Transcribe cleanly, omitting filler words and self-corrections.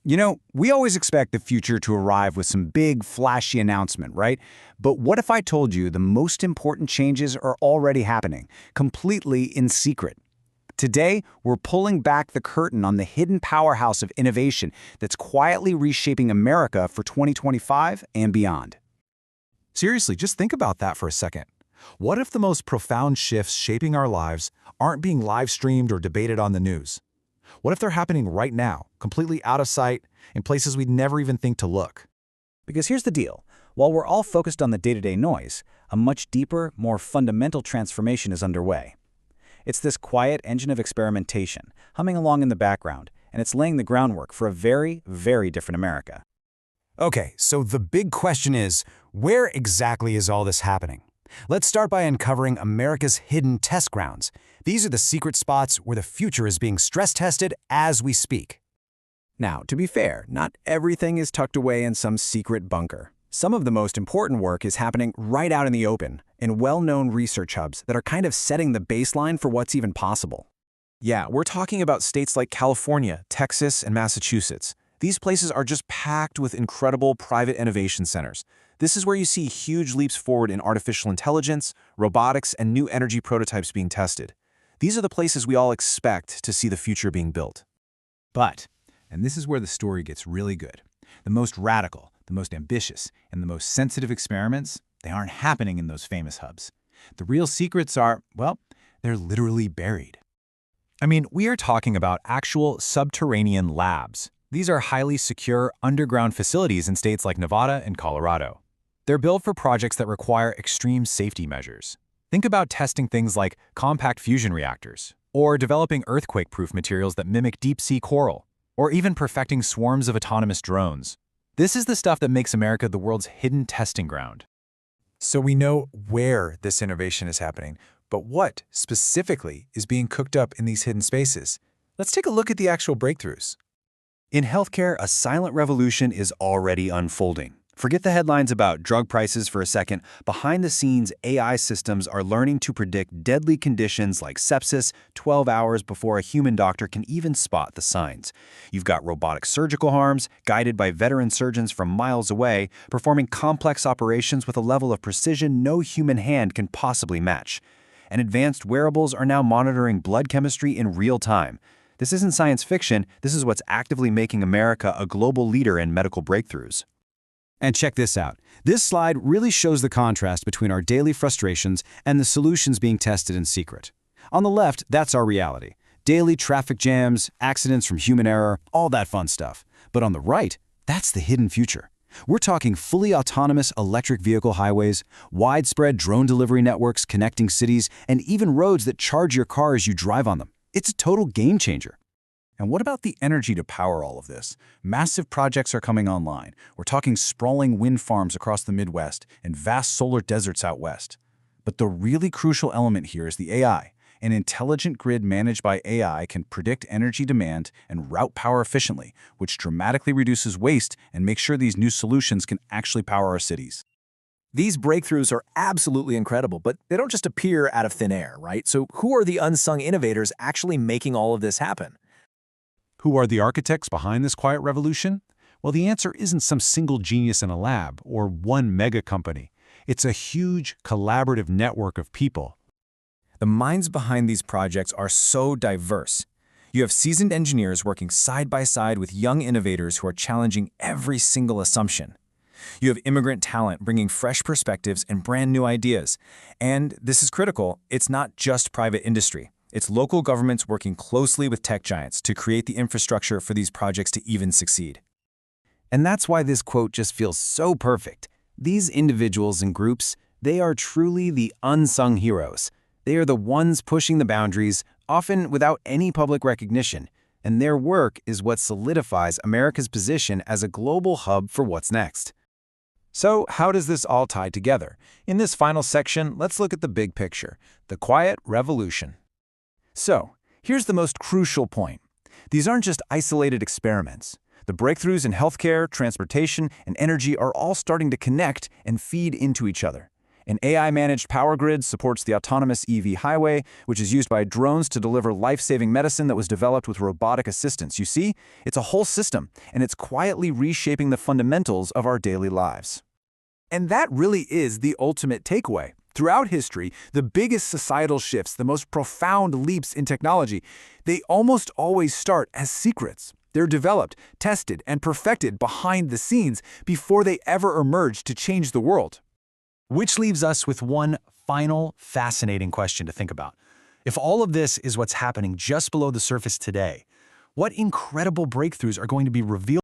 We always expect the future to arrive with some big, flashy announcement, right? But what if I told you the most important changes are already happening, completely in secret? Today, we're pulling back the curtain on the hidden powerhouse of innovation that's quietly reshaping America for 2025 and beyond. Seriously, just think about that for a second. What if the most profound shifts shaping our lives aren't being live-streamed or debated on the news? What if they're happening right now, completely out of sight, in places we'd never even think to look? Because here's the deal. While we're all focused on the day-to-day noise, a much deeper, more fundamental transformation is underway. It's this quiet engine of experimentation, humming along in the background, and it's laying the groundwork for a very, very different America. Okay, so the big question is, where exactly is all this happening? Let's start by uncovering America's hidden test grounds. These are the secret spots where the future is being stress-tested as we speak. Now, to be fair, not everything is tucked away in some secret bunker. Some of the most important work is happening right out in the open, in well-known research hubs that are kind of setting the baseline for what's even possible. Yeah, we're talking about states like California, Texas, and Massachusetts. These places are just packed with incredible private innovation centers. This is where you see huge leaps forward in artificial intelligence, robotics, and new energy prototypes being tested. These are the places we all expect to see the future being built. But, and this is where the story gets really good, the most radical, the most ambitious, and the most sensitive experiments, they aren't happening in those famous hubs. The real secrets are, well, they're literally buried. I mean, we are talking about actual subterranean labs. These are highly secure underground facilities in states like Nevada and Colorado. They're built for projects that require extreme safety measures. Think about testing things like compact fusion reactors, or developing earthquake-proof materials that mimic deep-sea coral, or even perfecting swarms of autonomous drones. This is the stuff that makes America the world's hidden testing ground. So we know where this innovation is happening, but what specifically is being cooked up in these hidden spaces? Let's take a look at the actual breakthroughs. In healthcare, a silent revolution is already unfolding. Forget the headlines about drug prices for a second. Behind the scenes, AI systems are learning to predict deadly conditions like sepsis 12 hours before a human doctor can even spot the signs. You've got robotic surgical arms, guided by veteran surgeons from miles away, performing complex operations with a level of precision no human hand can possibly match. And advanced wearables are now monitoring blood chemistry in real time. This isn't science fiction, this is what's actively making America a global leader in medical breakthroughs. And check this out. This slide really shows the contrast between our daily frustrations and the solutions being tested in secret. On the left, that's our reality. Daily traffic jams, accidents from human error, all that fun stuff. But on the right, that's the hidden future. We're talking fully autonomous electric vehicle highways, widespread drone delivery networks connecting cities, and even roads that charge your car as you drive on them. It's a total game changer. And what about the energy to power all of this? Massive projects are coming online. We're talking sprawling wind farms across the Midwest and vast solar deserts out west. But the really crucial element here is the AI. An intelligent grid managed by AI can predict energy demand and route power efficiently, which dramatically reduces waste and makes sure these new solutions can actually power our cities. These breakthroughs are absolutely incredible, but they don't just appear out of thin air, right? So who are the unsung innovators actually making all of this happen? Who are the architects behind this quiet revolution? Well, the answer isn't some single genius in a lab or one mega company. It's a huge, collaborative network of people. The minds behind these projects are so diverse. You have seasoned engineers working side by side with young innovators who are challenging every single assumption. You have immigrant talent bringing fresh perspectives and brand new ideas. And this is critical, it's not just private industry. It's local governments working closely with tech giants to create the infrastructure for these projects to even succeed. And that's why this quote just feels so perfect. These individuals and groups, they are truly the unsung heroes. They are the ones pushing the boundaries, often without any public recognition, and their work is what solidifies America's position as a global hub for what's next. So, how does this all tie together? In this final section, let's look at the big picture, the quiet revolution. So, here's the most crucial point. These aren't just isolated experiments. The breakthroughs in healthcare, transportation, and energy are all starting to connect and feed into each other. An AI-managed power grid supports the autonomous EV highway, which is used by drones to deliver life-saving medicine that was developed with robotic assistance. You see, it's a whole system, and it's quietly reshaping the fundamentals of our daily lives. And that really is the ultimate takeaway. Throughout history, the biggest societal shifts, the most profound leaps in technology, they almost always start as secrets. They're developed, tested, and perfected behind the scenes before they ever emerge to change the world. Which leaves us with one final fascinating question to think about. If all of this is what's happening just below the surface today, what incredible breakthroughs are going to be revealed